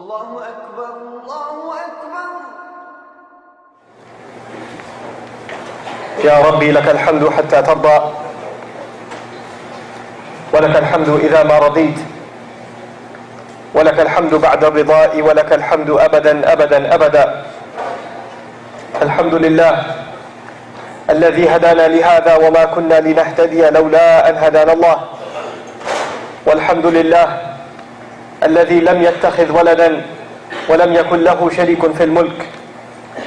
الله أكبر الله أكبر. يا ربي لك الحمد حتى ترضى، ولك الحمد إذا ما رضيت، ولك الحمد بعد الرضاء، ولك الحمد أبدا أبدا أبدا. الحمد لله الذي هدانا لهذا وما كنا لنهتدي لولا أن هدانا الله. والحمد لله الذي لم يتخذ ولدا ولم يكن له شريك في الملك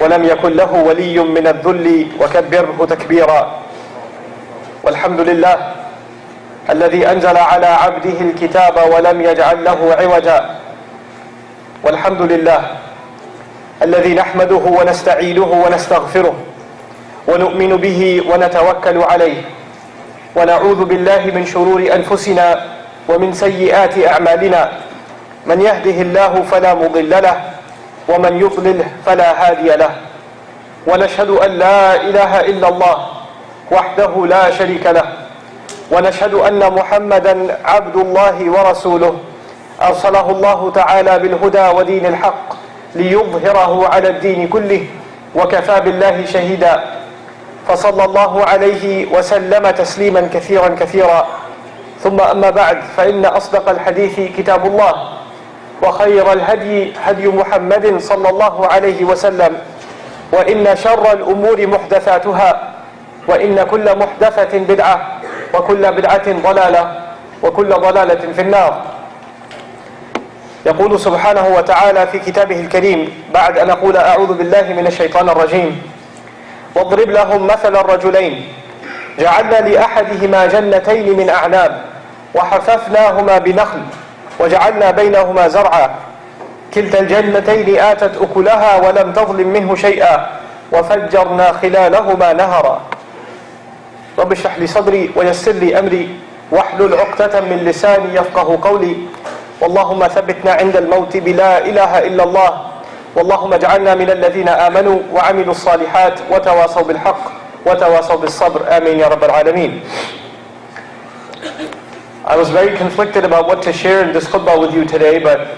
ولم يكن له ولي من الذل وكبره تكبيرا. والحمد لله الذي أنزل على عبده الكتاب ولم يجعل له عوجا. والحمد لله الذي نحمده ونستعينه ونستغفره ونؤمن به ونتوكل عليه، ونعوذ بالله من شرور أنفسنا ومن سيئات أعمالنا. من يهده الله فلا مضل له ومن يضلله فلا هادي له. ونشهد أن لا إله إلا الله وحده لا شريك له، ونشهد أن محمدا عبد الله ورسوله أرسله الله تعالى بالهدى ودين الحق ليظهره على الدين كله، وكفى بالله شهيدا. فصلى الله عليه وسلم تسليما كثيرا كثيرا. ثم أما بعد، فإن أصدق الحديث كتاب الله، وخير الهدي هدي محمد صلى الله عليه وسلم، وإن شر الأمور محدثاتها، وإن كل محدثة بدعة، وكل بدعة ضلالة، وكل ضلالة في النار. يقول سبحانه وتعالى في كتابه الكريم بعد أن أقول أعوذ بالله من الشيطان الرجيم: واضرب لهم مثل الرجلين جعلنا لأحدهما جنتين من أعناب وحففناهما بنخل وجعلنا بينهما زرعا كلتا الجنتين آتت أكلها ولم تظلم منه شيئا وفجرنا خلالهما نهرا. رب اشرح لي صدري ويسر لي أمري واحلل عقدة من لساني يفقه قولي. واللهم ثبتنا عند الموت بلا إله إلا الله. واللهم اجعلنا من الذين آمنوا وعملوا الصالحات وتواصوا بالحق وتواصوا بالصبر. آمين يا رب العالمين. I was very conflicted about what to share in this khutbah with you today, but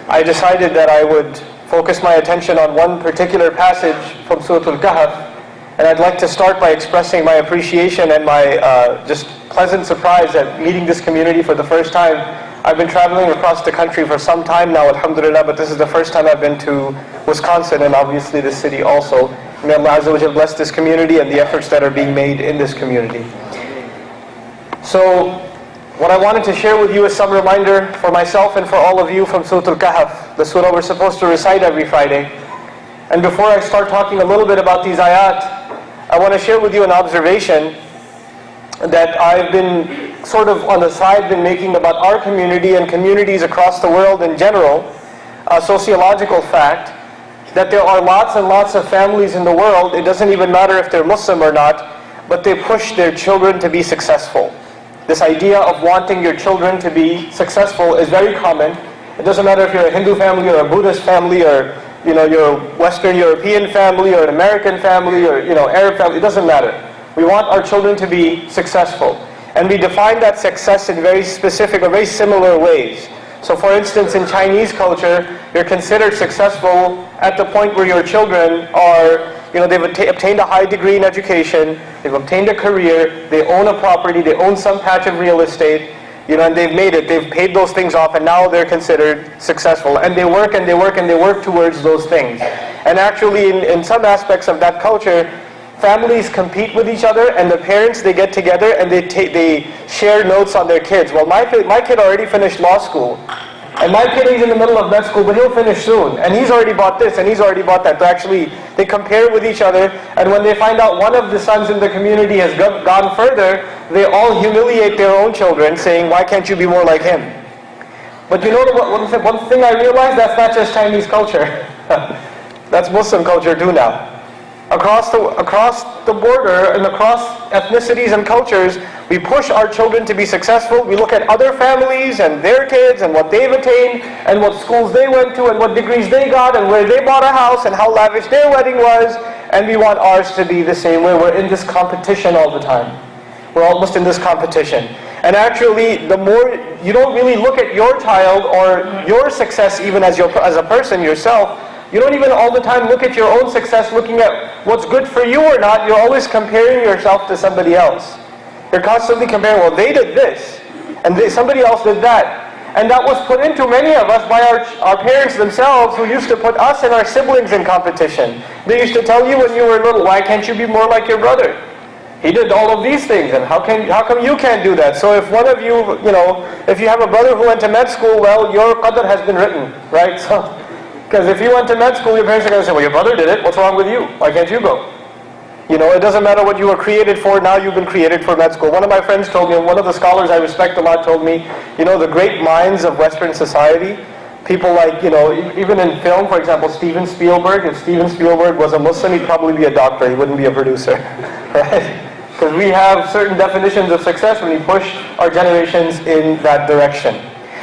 I decided that I would focus my attention on one particular passage from Surah Al-Kahf, and I'd like to start by expressing my appreciation and my just pleasant surprise at meeting this community for the first time. I've been traveling across the country for some time now, alhamdulillah, but this is the first time I've been to Wisconsin and obviously this city also. May Allah Azza wa Jal bless this community and the efforts that are being made in this community. So, what I wanted to share with you is some reminder for myself and for all of you from Surah Al-Kahf, the surah we're supposed to recite every Friday. And before I start talking a little bit about these ayat, I want to share with you an observation that I've been sort of on the side been making about our community and communities across the world in general. A sociological fact that there are lots and lots of families in the world, it doesn't even matter if they're Muslim or not, but they push their children to be successful. This idea of wanting your children to be successful is very common. It doesn't matter if you're a Hindu family or a Buddhist family or you're a Western European family or an American family or Arab family, it doesn't matter. We want our children to be successful. And we define that success in very specific or very similar ways. So for instance, in Chinese culture, you're considered successful at the point where your children are, they've obtained a high degree in education, they've obtained a career, they own a property, they own some patch of real estate, and they've made it, they've paid those things off, and now they're considered successful. And they work and they work and they work towards those things. And actually, in some aspects of that culture, families compete with each other, and the parents, they get together and they share notes on their kids. Well, my kid already finished law school, and my kid is in the middle of med school, but he'll finish soon, and he's already bought this and he's already bought that. So actually, they compare with each other, and when they find out one of the sons in the community has gone further, they all humiliate their own children, saying, why can't you be more like him? But one thing I realized, that's not just Chinese culture. That's Muslim culture too now. Across the border and across ethnicities and cultures, we push our children to be successful. We look at other families and their kids and what they've attained and what schools they went to and what degrees they got and where they bought a house and how lavish their wedding was, and we want ours to be the same way. We're in this competition all the time. We're almost in this competition. And actually, the more you don't really look at your child or your success even as a person yourself, you don't even all the time look at your own success, looking at what's good for you or not. You're always comparing yourself to somebody else. You're constantly comparing, well, they did this, and somebody else did that. And that was put into many of us by our parents themselves, who used to put us and our siblings in competition. They used to tell you when you were little, why can't you be more like your brother? He did all of these things, and how come you can't do that? So if one of you, if you have a brother who went to med school, well, your qadr has been written, right? So, because if you went to med school, your parents are going to say, well, your brother did it, what's wrong with you? Why can't you go? It doesn't matter what you were created for, now you've been created for med school. One of my friends told me, and one of the scholars I respect a lot told me, the great minds of Western society, people like, even in film, for example, Steven Spielberg. If Steven Spielberg was a Muslim, he'd probably be a doctor, he wouldn't be a producer, right? Because we have certain definitions of success when we push our generations in that direction.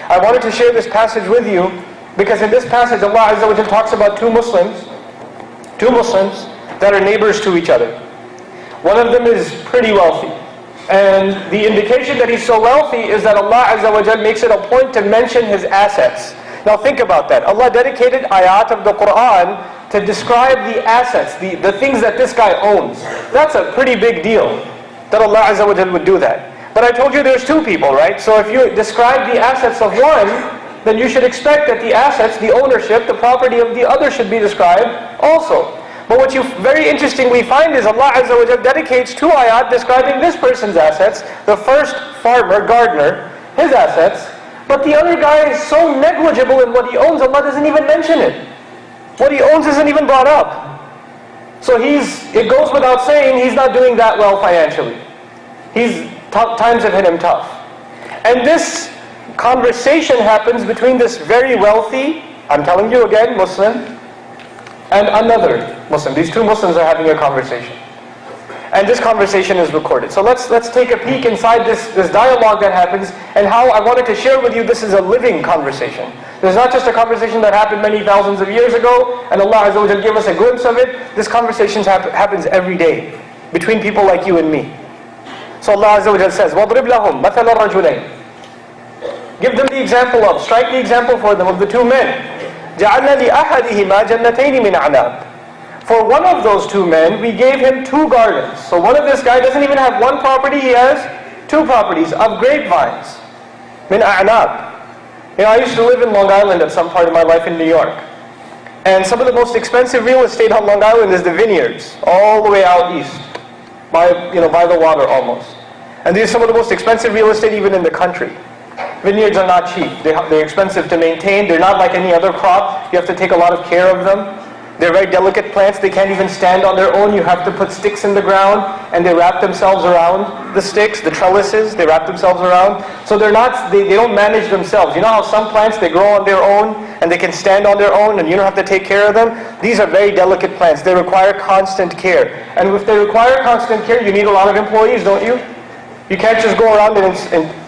I wanted to share this passage with you, because in this passage, Allah Azza wa Jalla talks about two Muslims that are neighbors to each other. One of them is pretty wealthy. And the indication that he's so wealthy is that Allah Azza wa Jalla makes it a point to mention his assets. Now think about that. Allah dedicated ayat of the Quran to describe the assets, the things that this guy owns. That's a pretty big deal that Allah Azza wa Jalla would do that. But I told you there's two people, right? So if you describe the assets of one, then you should expect that the assets, the ownership, the property of the other should be described also. But what you very interestingly find is Allah Azza wa Jalla dedicates two ayat describing this person's assets. The first farmer, gardener, his assets. But the other guy is so negligible in what he owns, Allah doesn't even mention it. What he owns isn't even brought up. So it goes without saying, he's not doing that well financially. Times have hit him tough. And this conversation happens between this very wealthy, I'm telling you again, Muslim, and another Muslim. These two Muslims are having a conversation. And this conversation is recorded. So let's take a peek inside this dialogue that happens, and how I wanted to share with you this is a living conversation. There's not just a conversation that happened many thousands of years ago, and Allah Azza wa Jalla gave us a glimpse of it. This conversation happens every day between people like you and me. So Allah Azza wa Jalla says, وَضْرِبْ لَهُمْ مَثَلَ الرَّجُلَيْنِ Give them the example of, strike the example for them of the two men. جَعَلْنَا لِأَحَدِهِمَا جَنَّتَيْنِ مِنْ عَنَابٍ For one of those two men, we gave him two gardens. So one of this guy doesn't even have one property, he has two properties of grapevines. مِنْ أَعْنَابٍ I used to live in Long Island at some part of my life in New York. And some of the most expensive real estate on Long Island is the vineyards, all the way out east, by the water almost. And these are some of the most expensive real estate even in the country. Vineyards are not cheap. They're expensive to maintain. They're not like any other crop. You have to take a lot of care of them. They're very delicate plants. They can't even stand on their own. You have to put sticks in the ground, and they wrap themselves around the sticks, the trellises, they wrap themselves around. So they don't manage themselves. You know how some plants, they grow on their own, and they can stand on their own, and you don't have to take care of them? These are very delicate plants. They require constant care. And if they require constant care, you need a lot of employees, don't you? You can't just go around in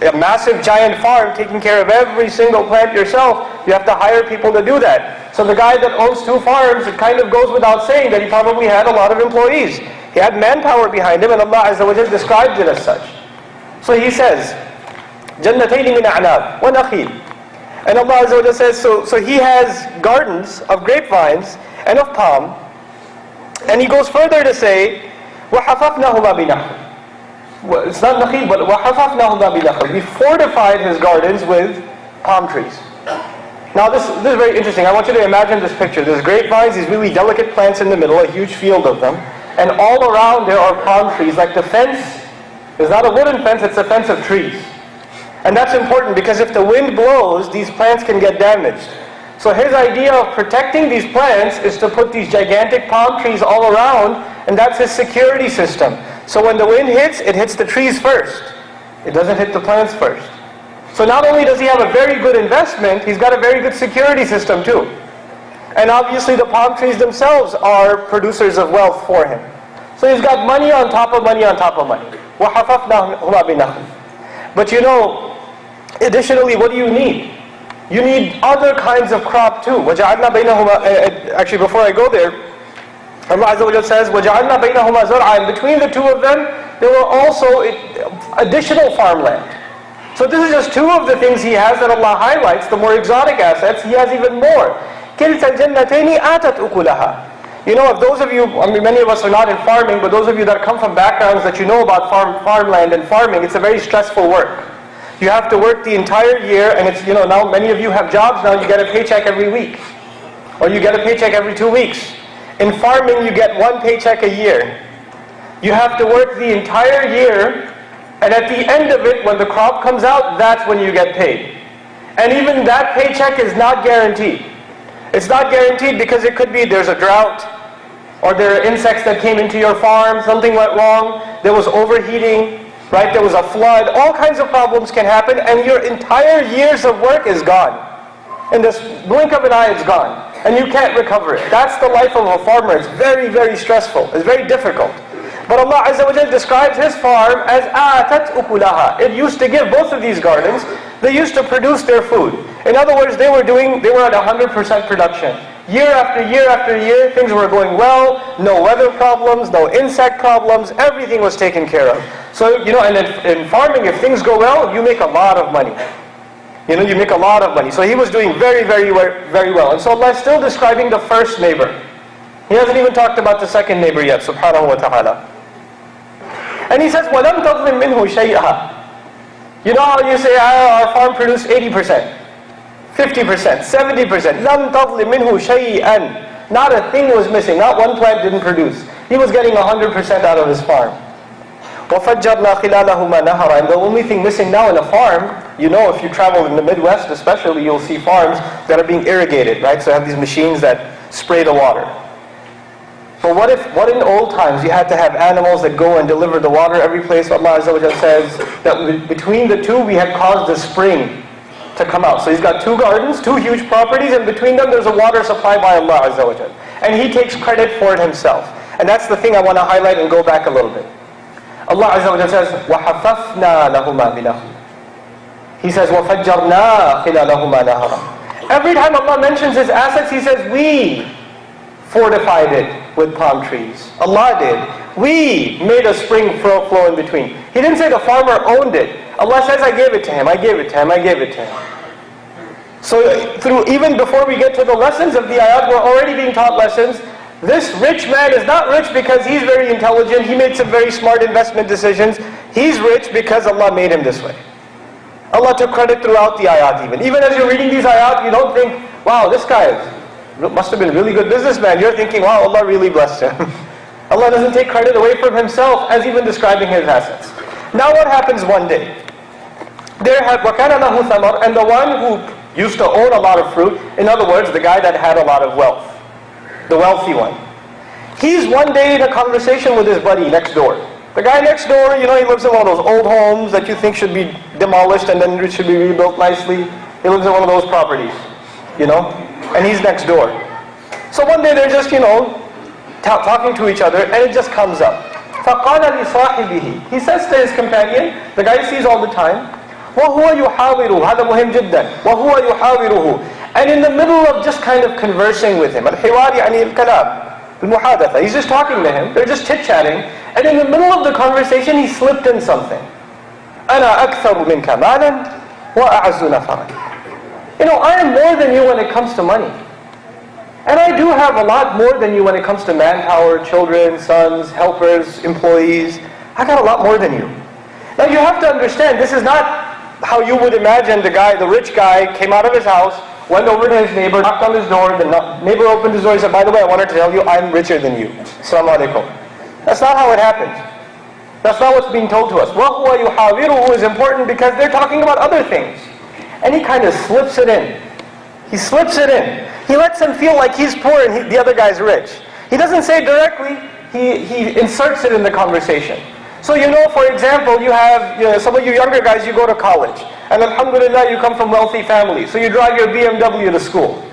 a massive giant farm taking care of every single plant yourself. You have to hire people to do that. So the guy that owns two farms, it kind of goes without saying that he probably had a lot of employees. He had manpower behind him, and Allah Azza wa Jalla described it as such. So he says, جَنَّتَيْنِ مِنْ أَعْنَابٍ وَنَخِيلٍ And Allah Azza wa Jalla says, so he has gardens of grapevines and of palm. And he goes further to say, وَحَفَفْنَهُمَا بِنَخْلٍ It's not nakhil, but وَحَفَفْنَهُمَا بِنَخْلٍ We fortified his gardens with palm trees. Now this is very interesting. I want you to imagine this picture. There's grapevines, these really delicate plants in the middle, a huge field of them. And all around there are palm trees. Like the fence is not a wooden fence, it's a fence of trees. And that's important because if the wind blows, these plants can get damaged. So his idea of protecting these plants is to put these gigantic palm trees all around, and that's his security system. So when the wind hits, it hits the trees first. It doesn't hit the plants first. So not only does he have a very good investment, he's got a very good security system too. And obviously the palm trees themselves are producers of wealth for him. So he's got money on top of money on top of money. وَحَفَفْنَهُمَا بِنَخْلٍ But additionally, what do you need? You need other kinds of crop too. وَجَعَلْنَا بَيْنَهُمَا Actually, before I go there, Allah Azza wa Jalla says, وَجَعَلْنَا بَيْنَهُمَا زَرْعًا And between the two of them, there were also additional farmland. So this is just two of the things he has that Allah highlights. The more exotic assets, he has even more. كِلْتَا الْجَنَّتَيْنِ آتَتْ أُكُلَهَا. You know, if those of you, I mean, many of us are not in farming, but those of you that come from backgrounds that you know about farmland and farming, it's a very stressful work. You have to work the entire year, and it's, you know, now many of you have jobs now, you get a paycheck every week. Or you get a paycheck every 2 weeks. In farming, you get one paycheck a year. You have to work the entire year, and at the end of it, when the crop comes out, that's when you get paid. And even that paycheck is not guaranteed. It's not guaranteed because it could be there's a drought, or there are insects that came into your farm, something went wrong, there was overheating, right? There was a flood, all kinds of problems can happen, and your entire years of work is gone. In this blink of an eye, it's gone. And you can't recover it. That's the life of a farmer. It's very, very stressful. It's very difficult. But Allah Azza wa Jal describes His farm as آتَتْ أُكُلَهَا. It used to give both of these gardens, they used to produce their food. In other words, they were at 100% production. Year after year after year, things were going well, no weather problems, no insect problems, everything was taken care of. So, you know, and in farming, if things go well, you make a lot of money. You know, you make a lot of money. So he was doing very, very, very well. And so Allah is still describing the first neighbor. He hasn't even talked about the second neighbor yet, subhanahu wa ta'ala. And he says, وَلَمْ تَظْلِمْ مِنْهُ شَيْئًا. You know how you say, our farm produced 80%, 50%, 70%. لَمْ تَظْلِمْ مِنْهُ شَيْئًا. Not a thing was missing. Not one plant didn't produce. He was getting 100% out of his farm. وَفَجَّرْنَا خِلَالَهُمَا نَهَرًا. And the only thing missing now in a farm, you know, if you travel in the Midwest especially, you'll see farms that are being irrigated, right? So they have these machines that spray the water. But what in old times you had to have animals that go and deliver the water every place? Allah Azza wa Jalla says that between the two we had caused a spring to come out. So he's got two gardens, two huge properties, and between them there's a water supply by Allah Azza wa Jalla. And he takes credit for it himself. And that's the thing I want to highlight and go back a little bit. Allah Azza wa Jalla says, وَحَفَفْنَا لَهُمَا بِنَهْرٍ. He says, وَفَجَّرْنَا خِلَالَهُمَا نَهَرًا. Every time Allah mentions His assets, He says, we fortified it with palm trees. Allah did. We made a spring flow in between. He didn't say the farmer owned it. Allah says, I gave it to him, I gave it to him, I gave it to him. So even before we get to the lessons of the ayat, we're already being taught lessons. This rich man is not rich because he's very intelligent, he made some very smart investment decisions. He's rich because Allah made him this way. Allah took credit throughout the ayat even. Even as you're reading these ayat, you don't think, wow, this guy must have been a really good businessman. You're thinking, wow, Allah really blessed him. Allah doesn't take credit away from Himself as even describing His assets. Now what happens one day? وَكَانَ لَهُ ثَمَرٌ. And the one who used to own a lot of fruit, in other words, the guy that had a lot of wealth, the wealthy one. He's one day in a conversation with his buddy next door. The guy next door, you know, he lives in one of those old homes that you think should be demolished and then it should be rebuilt nicely. He lives in one of those properties, you know, and he's next door. So one day they're just, you know, talking to each other, and it just comes up. فَقَالَ لِصَاحِبِهِ. He says to his companion, the guy he sees all the time, وَهُوَ يُحَاوِرُهُ. هذا مهم جدا. وَهُوَ يُحَاوِرُهُ. And in the middle of just kind of conversing with him, الحوار يعني الكلام, المحادثة. He's just talking to him, they're just chit-chatting, and in the middle of the conversation he slipped in something. أَنَا أَكْثَرُ مِنْكَ مَالًا وَأَعَزُّ نَفَرًا. You know, I am more than you when it comes to money. And I do have a lot more than you when it comes to manpower, children, sons, helpers, employees. I got a lot more than you. Now you have to understand, this is not how you would imagine the rich guy came out of his house, went over to his neighbor, knocked on his door, the neighbor opened his door and said, by the way, I wanted to tell you I'm richer than you. Assalamu alaikum. That's not how it happens. That's not what's being told to us. وَهُوَ يُحَاوِرُهُ is important because they're talking about other things. And he kind of slips it in. He slips it in. He lets him feel like he's poor and the other guy's rich. He doesn't say it directly, he inserts it in the conversation. So you know, for example, you have some of you younger guys, you go to college. And alhamdulillah, you come from wealthy families. So you drive your BMW to school.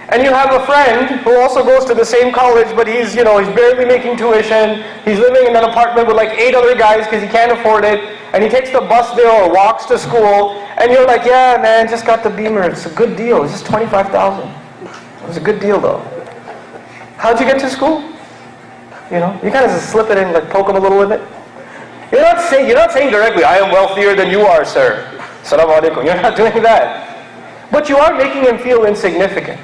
And you have a friend who also goes to the same college, but he's barely making tuition. He's living in an apartment with like 8 other guys because he can't afford it. And he takes the bus there or walks to school. And you're like, yeah, man, just got the Beamer. It's a good deal. It's just $25,000. It's a good deal though. How'd you get to school? You kind of just slip it in, like poke him a little with it. You're not saying directly, I am wealthier than you are, sir. Assalamu alaikum. You're not doing that. But you are making him feel insignificant.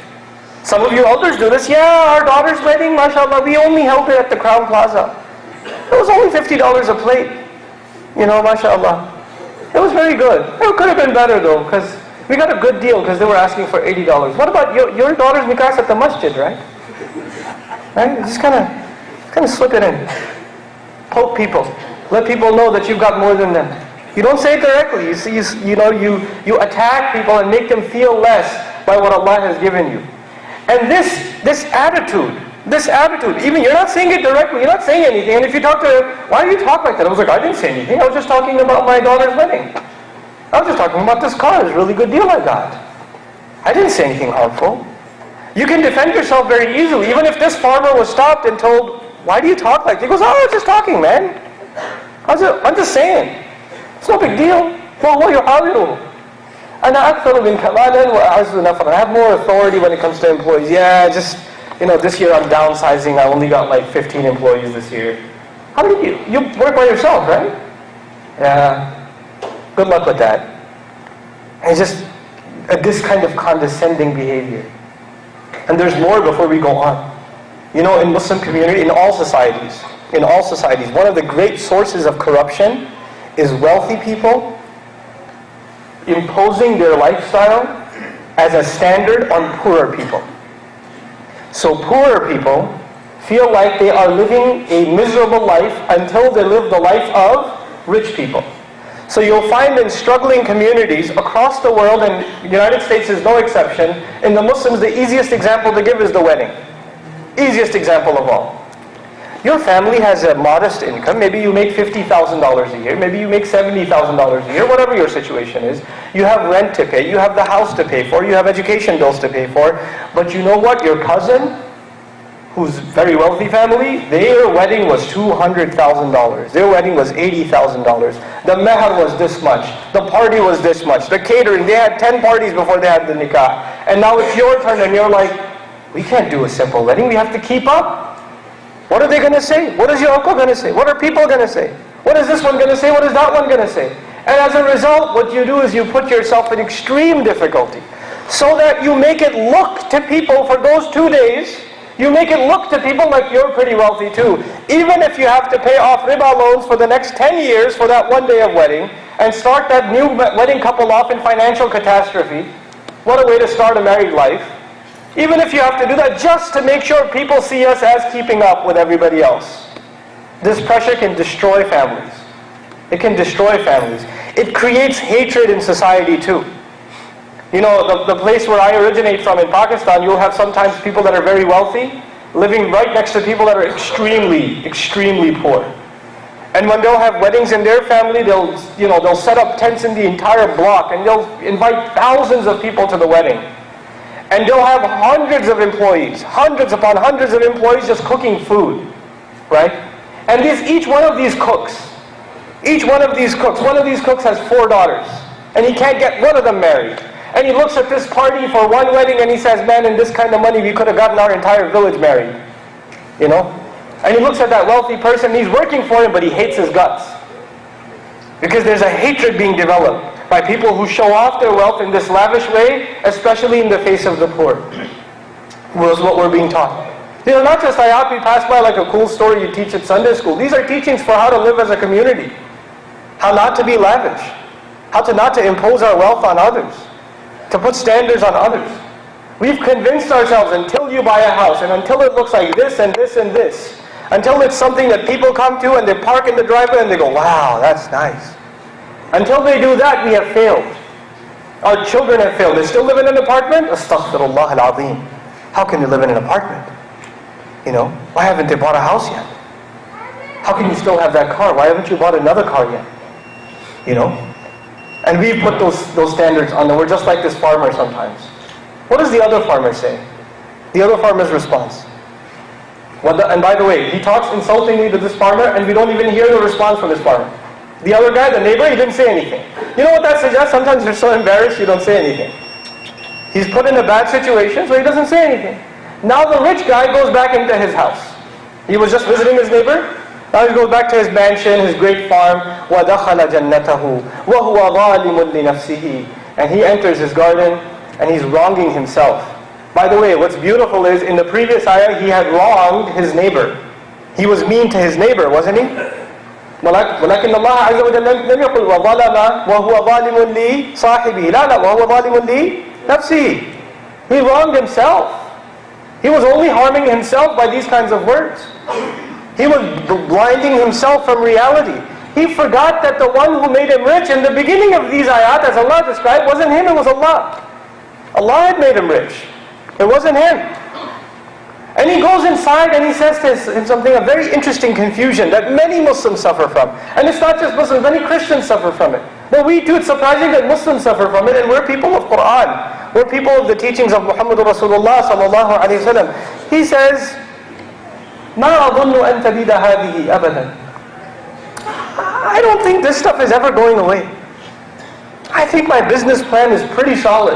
Some of you elders do this. Yeah, our daughter's wedding, mashallah, we only held it at the Crown Plaza. It was only $50 a plate. You know, mashallah. It was very good. It could have been better though, because we got a good deal because they were asking for $80. What about your daughter's nikah at the masjid, right? Right? Just kind of slip it in. Poke people. Let people know that you've got more than them. You don't say it directly. You attack people and make them feel less by what Allah has given you. And this attitude, even you're not saying it directly, you're not saying anything. And if you talk to her, why do you talk like that? I was like, I didn't say anything. I was just talking about my daughter's wedding. I was just talking about this car. It's a really good deal I got. I didn't say anything harmful. You can defend yourself very easily. Even if this farmer was stopped and told, why do you talk like that? He goes, oh, I was just talking, man. I'm just saying. It's no big deal. I have more authority when it comes to employees. Yeah, this year I'm downsizing. I only got like 15 employees this year. How did you work by yourself, right? Yeah. Good luck with that. And just this kind of condescending behavior. And there's more before we go on. In Muslim community, in all societies, one of the great sources of corruption is wealthy people imposing their lifestyle as a standard on poorer people. So poorer people feel like they are living a miserable life until they live the life of rich people. So you'll find in struggling communities across the world, and the United States is no exception, in the Muslims the easiest example to give is the wedding. Easiest example of all. Your family has a modest income. Maybe you make $50,000 a year. Maybe you make $70,000 a year. Whatever your situation is. You have rent to pay. You have the house to pay for. You have education bills to pay for. But you know what? Your cousin, who's very wealthy family, their wedding was $200,000. Their wedding was $80,000. The meher was this much. The party was this much. The catering, they had 10 parties before they had the nikah. And now it's your turn and you're like, we can't do a simple wedding. We have to keep up. What are they going to say? What is your uncle going to say? What are people going to say? What is this one going to say? What is that one going to say? And as a result, what you do is you put yourself in extreme difficulty. So that you make it look to people for those 2 days, you make it look to people like you're pretty wealthy too. Even if you have to pay off riba loans for the next 10 years for that 1 day of wedding, and start that new wedding couple off in financial catastrophe. What a way to start a married life. Even if you have to do that just to make sure people see us as keeping up with everybody else. This pressure can destroy families. It can destroy families. It creates hatred in society too. The place where I originate from in Pakistan, you'll have sometimes people that are very wealthy living right next to people that are extremely, extremely poor. And when they'll have weddings in their family, they'll set up tents in the entire block and they'll invite thousands of people to the wedding. And they'll have hundreds of employees, hundreds upon hundreds of employees just cooking food, right? And each one of these cooks has 4 daughters, and he can't get one of them married. And he looks at this party for one wedding and he says, man, in this kind of money we could have gotten our entire village married, And he looks at that wealthy person, and he's working for him, but he hates his guts. Because there's a hatred being developed by people who show off their wealth in this lavish way, especially in the face of the poor. Was what we're being taught. Not just ayat we pass by like a cool story you teach at Sunday school. These are teachings for how to live as a community. How not to be lavish. How not to impose our wealth on others. To put standards on others. We've convinced ourselves until you buy a house, and until it looks like this and this and this, until it's something that people come to and they park in the driveway and they go, wow, that's nice. Until they do that, we have failed. Our children have failed. They still live in an apartment? Astaghfirullah al-azim. How can they live in an apartment? Why haven't they bought a house yet? How can you still have that car? Why haven't you bought another car yet? And we've put those standards on them. We're just like this farmer sometimes. What does the other farmer say? The other farmer's response. And by the way, he talks insultingly to this farmer, and we don't even hear the response from this farmer. The other guy, the neighbor, he didn't say anything. You know what that suggests? Sometimes you're so embarrassed you don't say anything. He's put in a bad situation, so he doesn't say anything. Now the rich guy goes back into his house. He was just visiting his neighbor. Now he goes back to his mansion, his great farm. وَدَخَلَ جَنَّتَهُ وَهُوَ ظَالِمٌ لِنَفْسِهِ. And he enters his garden and he's wronging himself. By the way, what's beautiful is in the previous ayah he had wronged his neighbor. He was mean to his neighbor, wasn't he? ولكن الله عز وجل لم يقل وظلم وهو ظالم لصاحبه لا وهو ظالم لنفسه. He wronged himself. He was only harming himself by these kinds of words. He was blinding himself from reality. He forgot that the one who made him rich in the beginning of these ayat, as Allah described, wasn't him, it was Allah. Allah had made him rich. It wasn't him. And he goes inside and he says to something, a very interesting confusion that many Muslims suffer from. And it's not just Muslims, many Christians suffer from it. But we too, it's surprising that Muslims suffer from it, and we're people of Quran. We're people of the teachings of Muhammad Rasulullah sallallahu alayhi wa sallam. He says, مَا أَظُنُّ أَن تَبِيدَ هَذِهِ أَبَدًا. I don't think this stuff is ever going away. I think my business plan is pretty solid.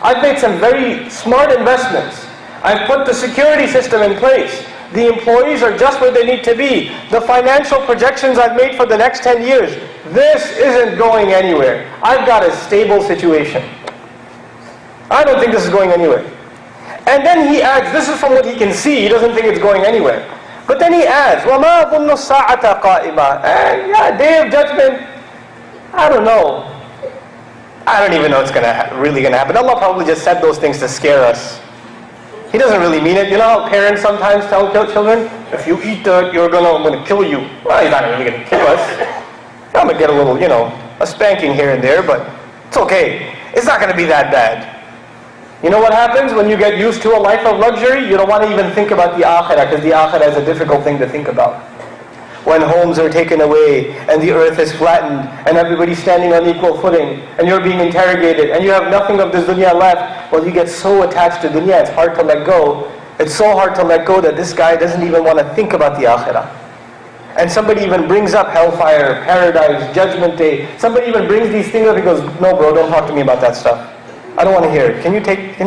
I've made some very smart investments. I've put the security system in place. The employees are just where they need to be. The financial projections I've made for the next 10 years, this isn't going anywhere. I've got a stable situation. I don't think this is going anywhere. And then he adds, this is from what he can see, he doesn't think it's going anywhere. But then he adds, وَمَا أَظُنُّ السَّاعَةَ قَائِمًا. And yeah, Day of Judgment, I don't know. I don't even know what's really going to happen. Allah probably just said those things to scare us. He doesn't really mean it. You know how parents sometimes tell children, if you eat that, I'm going to kill you. Well, he's not really going to kill us. I'm going to get a little, a spanking here and there, but it's okay. It's not going to be that bad. You know what happens when you get used to a life of luxury? You don't want to even think about the akhirah, because the akhirah is a difficult thing to think about. When homes are taken away, and the earth is flattened, and everybody's standing on equal footing, and you're being interrogated, and you have nothing of this dunya left, well, you get so attached to dunya, it's hard to let go. It's so hard to let go that this guy doesn't even want to think about the akhirah. And somebody even brings up hellfire, paradise, judgment day. Somebody even brings these things up, he goes, no bro, don't talk to me about that stuff. I don't want to hear it. Can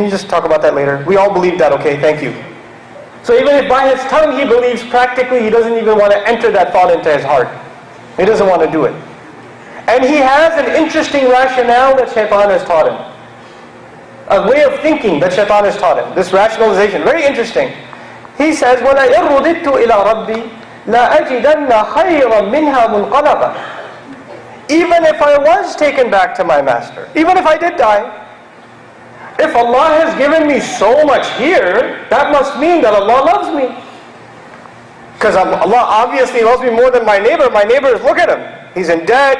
you just talk about that later? We all believe that, okay, thank you. So even if by his tongue he believes, practically he doesn't even want to enter that thought into his heart. He doesn't want to do it. And he has an interesting rationale that shaitan has taught him. A way of thinking that shaitan has taught him. This rationalization, very interesting. He says, وَلَئِن رُدِدتُّ إِلَىٰ رَبِّي لَأَجِدَنَّ خَيْرًا مِنْهَا مُنْقَلَبًا. Even if I was taken back to my master, even if I did die, if Allah has given me so much here, that must mean that Allah loves me. Because Allah obviously loves me more than my neighbor. My neighbor is, look at him. He's in debt.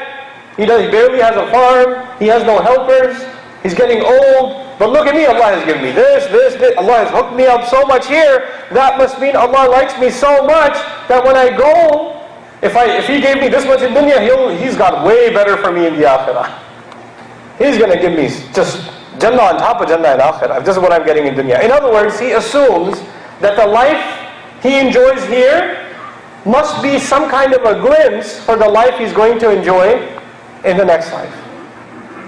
He barely has a farm. He has no helpers. He's getting old. But look at me, Allah has given me this. Allah has hooked me up so much here. That must mean Allah likes me so much that when I go, if He gave me this much in dunya, He's got way better for me in the akhirah. He's going to give me just Jannah on top of Jannah and Akhirah. This is what I'm getting in dunya. In other words, he assumes that the life he enjoys here must be some kind of a glimpse for the life he's going to enjoy in the next life.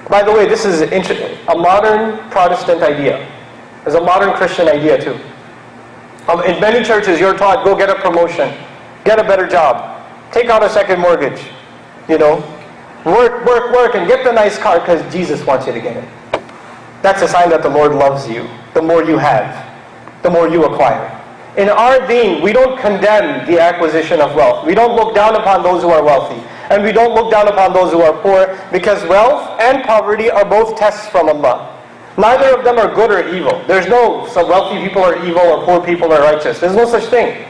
By the way, this is a modern Protestant idea. It's a modern Christian idea too. In many churches you're taught, go get a promotion, get a better job, take out a second mortgage, work and get the nice car because Jesus wants you to get it. That's a sign that the Lord loves you. The more you have, the more you acquire. In our deen, we don't condemn the acquisition of wealth. We don't look down upon those who are wealthy. And we don't look down upon those who are poor, because wealth and poverty are both tests from Allah. Neither of them are good or evil. There's no, some wealthy people are evil or poor people are righteous. There's no such thing.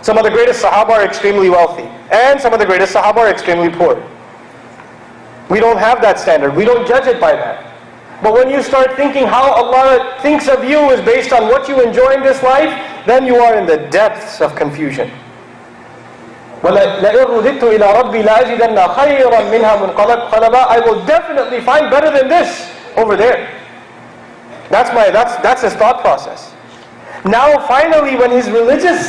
Some of the greatest Sahaba are extremely wealthy. And some of the greatest Sahaba are extremely poor. We don't have that standard. We don't judge it by that. But when you start thinking how Allah thinks of you is based on what you enjoy in this life, then you are in the depths of confusion. وَلَئِن رُدِدتُّ إِلَىٰ رَبِّي لَأَجِدَنَّ خَيْرًا مِنْهَا مُنْقَلَبًا. I will definitely find better than this over there. That's his thought process. Now finally, when his religious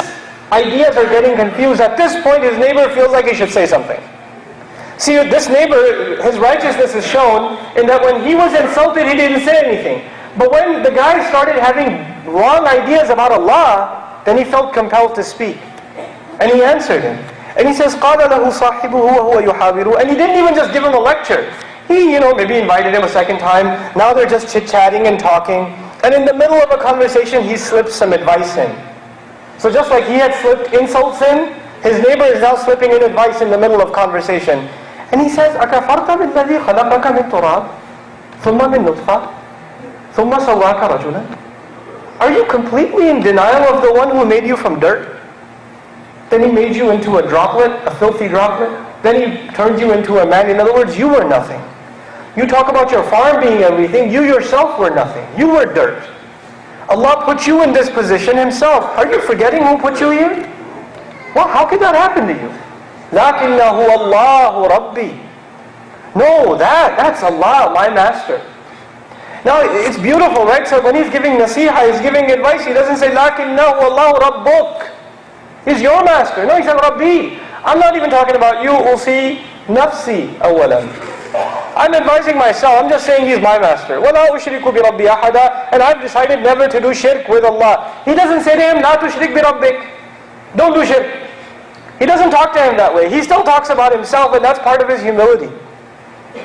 ideas are getting confused, at this point his neighbor feels like he should say something. See, this neighbor, his righteousness is shown in that when he was insulted, he didn't say anything. But when the guy started having wrong ideas about Allah, then he felt compelled to speak. And he answered him. And he says, قَالَ لَهُ صَاحِبُهُ وَهُوَ يُحَاوِرُ. And he didn't even just give him a lecture. He, maybe invited him a second time. Now they're just chit-chatting and talking. And in the middle of a conversation, he slips some advice in. So just like he had slipped insults in, his neighbor is now slipping in advice in the middle of conversation. And he says, أَكَفَرْتَ بِالَّذِي خَلَقَكَ مِنْ تُرَابٍ ثُمَّ مِنْ نُطْفَةٍ ثُمَّ سَوَّاكَ رَجُلًا. Are you completely in denial of the one who made you from dirt? Then he made you into a droplet, a filthy droplet. Then he turned you into a man. In other words, you were nothing. You talk about your farm being everything. You yourself were nothing. You were dirt. Allah put you in this position Himself. Are you forgetting who put you here? Well, how could that happen to you? لَكِنَّهُ اللَّهُ رَبِّي. No, that's Allah, my master. Now, it's beautiful, right? So when he's giving nasiha, he's giving advice, he doesn't say, لَكِنَّهُ اللَّهُ رَبُّكَ. He's your master. No, he said, Rabbi. I'm not even talking about you. Usi nafsi awalan. I'm advising myself. I'm just saying he's my master. وَلَا أُشْرِكُ بِرَبِّي أَحَدًا. And I've decided never to do shirk with Allah. He doesn't say to him, لَا تُشْرِكْ بِرَبِّكَ. Don't do shirk. He doesn't talk to him that way. He still talks about himself, and that's part of his humility.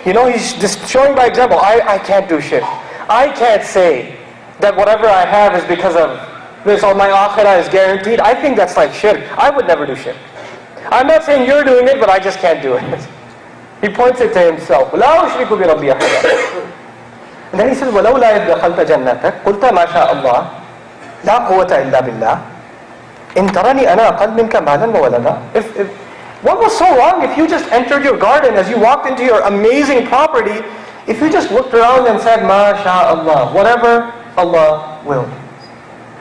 He's just showing by example, I can't do shirk. I can't say that whatever I have is because of this, or my akhirah is guaranteed. I think that's like shirk. I would never do shirk. I'm not saying you're doing it, but I just can't do it. He points it to himself. لَا أُشْرِكُ بِرَبِّي أَحَدًا. And then he says, وَلَوْلَا إِذْ دَخَلْتَ جَنَّتَكَ قُلْتَ مَا شَاءَ اللَّهُ لَا قُوَّةَ إِلَّا بِاللَّهِ إِنْ تَرَنِي أَنَا أَقَلُّ مِنْكَ مَالًا وَوَلَدًا. What was so wrong if you just entered your garden, as you walked into your amazing property, if you just looked around and said, مَا شَاءَ اللَّهُ, whatever Allah will.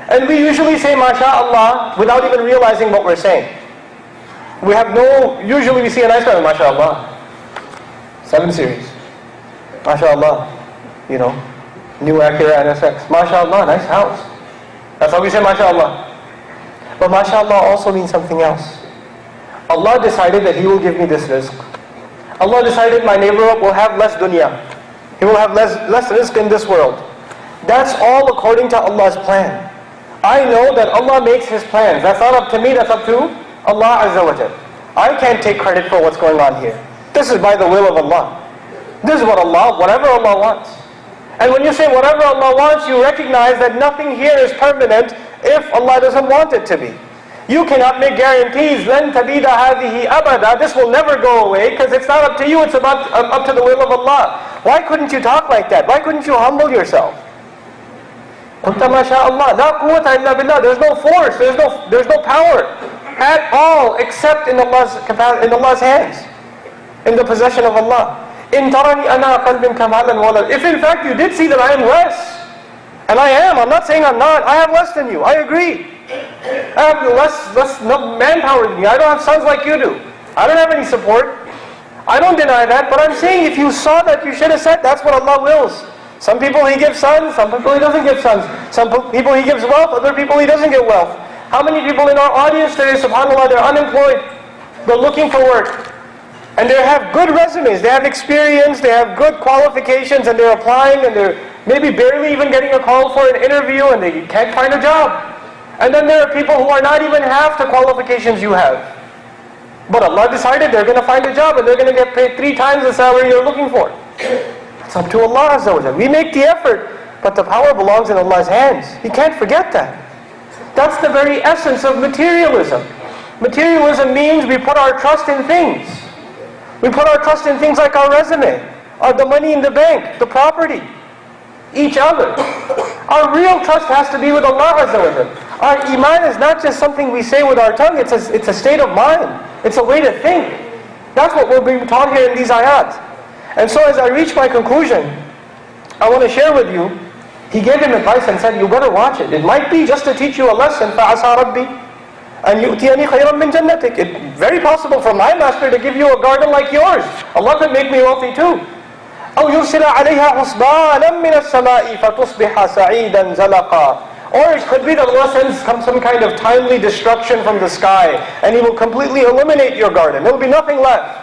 And we usually say MashaAllah without even realizing what we're saying. Usually we see a nice guy, MashaAllah. 7 Series. MashaAllah. New Acura NSX. MashaAllah, nice house. That's how we say MashaAllah. But MashaAllah also means something else. Allah decided that He will give me this rizq. Allah decided my neighbor will have less dunya. He will have less rizq in this world. That's all according to Allah's plan. I know that Allah makes His plans. That's not up to me, that's up to Allah Azza wa Jal. I can't take credit for what's going on here. This is by the will of Allah. This is whatever Allah wants. And when you say whatever Allah wants, you recognize that nothing here is permanent if Allah doesn't want it to be. You cannot make guarantees, لَن تَبِيدَ هَذِهِ أَبَدًا. This will never go away because it's not up to you, it's up to the will of Allah. Why couldn't you talk like that? Why couldn't you humble yourself? قُلْتَ مَا شَاءَ اللَّهُ لَا قُوَّةَ إِلَّا بِاللَّهِ. There's no force, there's no power at all except in Allah's hands, in the possession of Allah. إِن تَرَنِي أَنَا أَقَلُّ مِنْكَ مَالًا وَوَلَدًا. If in fact you did see that I am less, and I am, I'm not saying I'm not, I have less than you, I agree. I have less manpower than you, I don't have sons like you do. I don't have any support. I don't deny that, but I'm saying if you saw that, you should have said that's what Allah wills. Some people He gives sons, some people He doesn't give sons. Some people He gives wealth, other people He doesn't give wealth. How many people in our audience today, subhanAllah, they're unemployed, they're looking for work, and they have good resumes, they have experience, they have good qualifications, and they're applying, and they're maybe barely even getting a call for an interview, and they can't find a job. And then there are people who are not even half the qualifications you have. But Allah decided they're going to find a job, and they're going to get paid 3 times the salary you're looking for. It's up to Allah Azza wa Jal. We make the effort, but the power belongs in Allah's hands. You can't forget that. That's the very essence of materialism. Materialism means we put our trust in things. We put our trust in things like our resume, or the money in the bank, the property, each other. Our real trust has to be with Allah Azza wa Jal. Our iman is not just something we say with our tongue, it's a state of mind. It's a way to think. That's what we're being taught here in these ayat. And so as I reach my conclusion, I want to share with you, he gave him advice and said, you better watch it. It might be just to teach you a lesson. فَعَسَى رَبِّي أَنْ يُؤْتِيَنِي خَيْرًا مِنْ جَنَّتِكَ. It's very possible for my master to give you a garden like yours. Allah could make me wealthy too. أَوْ يُرْسِلَ عَلَيْهَا حُسْبَانًا مِنَ السَّمَاءِ فَتُصْبِحَ سَعِيدًا زَلَقًا. Or it could be that Allah sends some kind of timely destruction from the sky, and He will completely eliminate your garden. There will be nothing left.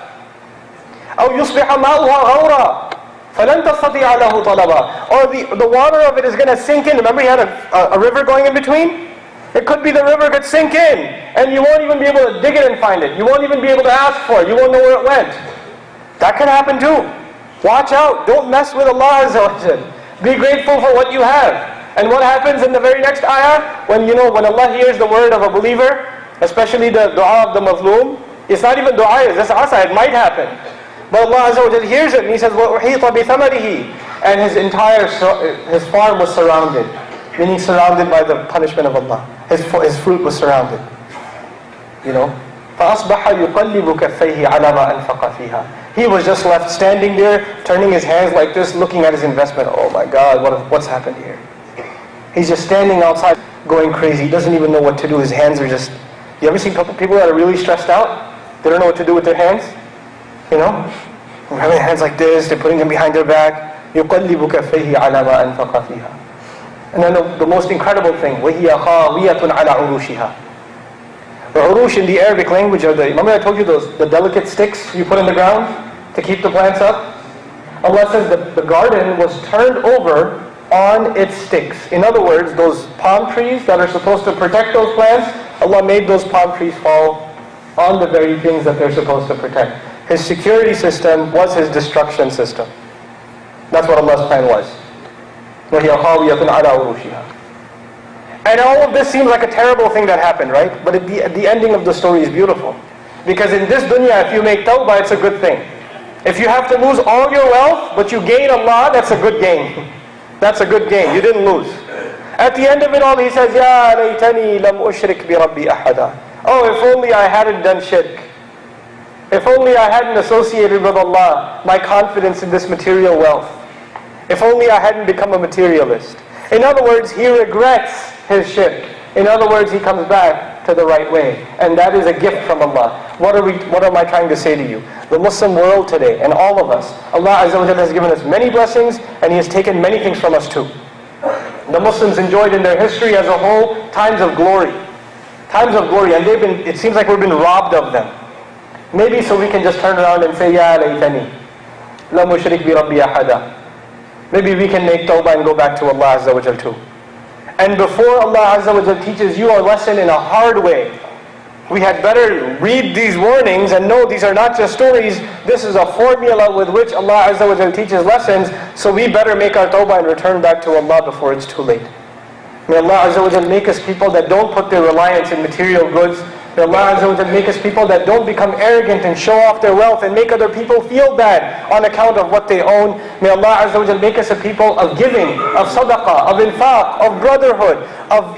أَوْ يُصْبِحَ مَاؤُهَا غَوْرًا فَلَنْ تَسْتَطِيعَ لَهُ طَلَبًا. Or the water of it is going to sink in. Remember He had a river going in between? It could be the river could sink in, and you won't even be able to dig it and find it. You won't even be able to ask for it. You won't know where it went. That could happen too. Watch out. Don't mess with Allah Azza wa Jal. Be grateful for what you have. And what happens in the very next ayah? When Allah hears the word of a believer, especially the dua of the mazloom, it's not even dua, it's just asa, it might happen. But Allah Azza wa Jal hears it and He says, وَأُحِيطَ بِثَمَرِهِ, and his farm was surrounded. Meaning surrounded by the punishment of Allah. His fruit was surrounded. فَأَصْبَحَ يُقَلِّبُ كَفَّيْهِ عَلَى مَا أَنْفَقَ فِيهَا. He was just left standing there, turning his hands like this, looking at his investment. Oh my God, what's happened here? He's just standing outside, going crazy. He doesn't even know what to do. His hands are just... You ever seen people that are really stressed out? They don't know what to do with their hands? They're having their hands like this, they're putting them behind their back. يُقَلِّبُ كَفَّيْهِ عَلَى مَا أَنْفَقَ فِيهَا. And then the most incredible thing, وَهِيَ خَاوِيَةٌ عَلَى عُرُوشِهَا. The urush in the Arabic language are remember I told you the delicate sticks you put in the ground to keep the plants up? Allah says that the garden was turned over on its sticks. In other words, those palm trees that are supposed to protect those plants, Allah made those palm trees fall on the very things that they're supposed to protect. His security system was His destruction system. That's what Allah's plan was. وَهِيَ خَاوِيَةٌ عَلَى عُرُوشِهَا. And all of this seems like a terrible thing that happened, right? But the ending of the story is beautiful. Because in this dunya, if you make tawbah, it's a good thing. If you have to lose all your wealth, but you gain Allah, that's a good gain. That's a good gain. You didn't lose. At the end of it all, he says, يَا لَيْتَنِي لَمْ أُشْرِكْ بِرَبِّي أَحَدًا. Oh, if only I hadn't done shirk. If only I hadn't associated with Allah my confidence in this material wealth. If only I hadn't become a materialist. In other words, he regrets his shirk. In other words, he comes back to the right way. And that is a gift from Allah. What am I trying to say to you? The Muslim world today, and all of us, Allah Azza wa Jalla has given us many blessings, and He has taken many things from us too. The Muslims enjoyed in their history as a whole times of glory. Times of glory, and it seems like we've been robbed of them. Maybe so we can just turn around and say, Ya laytani, lam ushrik bi rabbi ahada. Maybe we can make tawbah and go back to Allah Azza wa Jal too. And before Allah Azza wa Jal teaches you a lesson in a hard way, we had better read these warnings and know these are not just stories. This is a formula with which Allah Azza wa Jal teaches lessons. So we better make our tawbah and return back to Allah before it's too late. May Allah Azza wa Jal make us people that don't put their reliance in material goods. May Allah Azza wa Jal make us people that don't become arrogant and show off their wealth and make other people feel bad on account of what they own. May Allah Azza wa Jal make us a people of giving, of sadaqah, of infaq, of brotherhood, of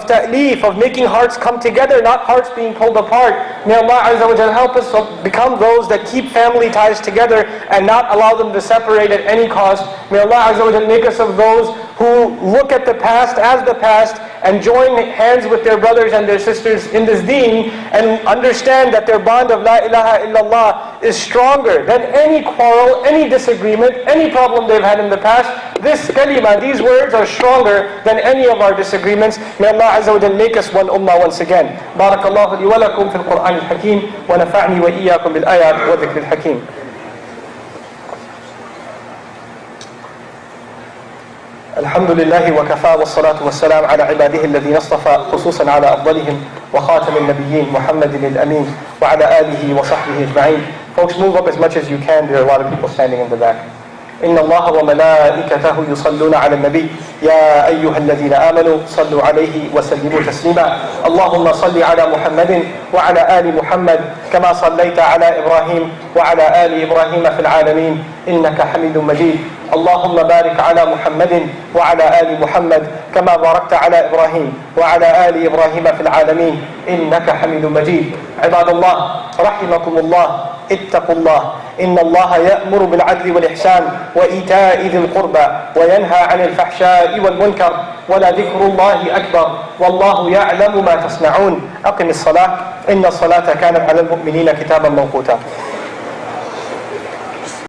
ta'leef, of making hearts come together, not hearts being pulled apart. May Allah Azza wa Jal help us become those that keep family ties together and not allow them to separate at any cost. May Allah Azza wa Jal make us of those who look at the past as the past and join hands with their brothers and their sisters in this deen and understand that their bond of La ilaha illallah is stronger than any quarrel, any disagreement, any problem they've had in the past. This kalima, these words are stronger than any of our disagreements. May Allah Azza wa Jal make us one ummah once again. Barakallahu li wa lakum fil Qur'an al-Hakim wa nafa'ni wa iyyakum bil ayat wa dhikr al-Hakim. الحمد لله وكفى والصلاة والسلام على عباده الذين اصطفى خصوصا على أفضلهم وخاتم النبيين محمد الأمين وعلى آله وصحبه أجمعين. Folks, move up as much as you can. There are a lot of people standing in the back. إن الله وملائكته يصلون على النبي يا أيها الذين آمنوا صلوا عليه وسلموا تسليما. اللهم صل على محمد وعلى آل محمد كما صليت على إبراهيم وعلى آل إبراهيم في العالمين إنك حميد مجيد. اللهم بارك على محمد وعلى آل محمد كما باركت على إبراهيم وعلى آل إبراهيم في العالمين إنك حميد مجيد. عباد الله رحمكم الله اتقوا الله. إن الله يأمر بالعدل والإحسان وإيتاء ذي القربى وينهى عن الفحشاء والمنكر ولذكر الله أكبر والله يعلم ما تصنعون. أقم الصلاة إن الصلاة كانت على المؤمنين كتابا موقوتا.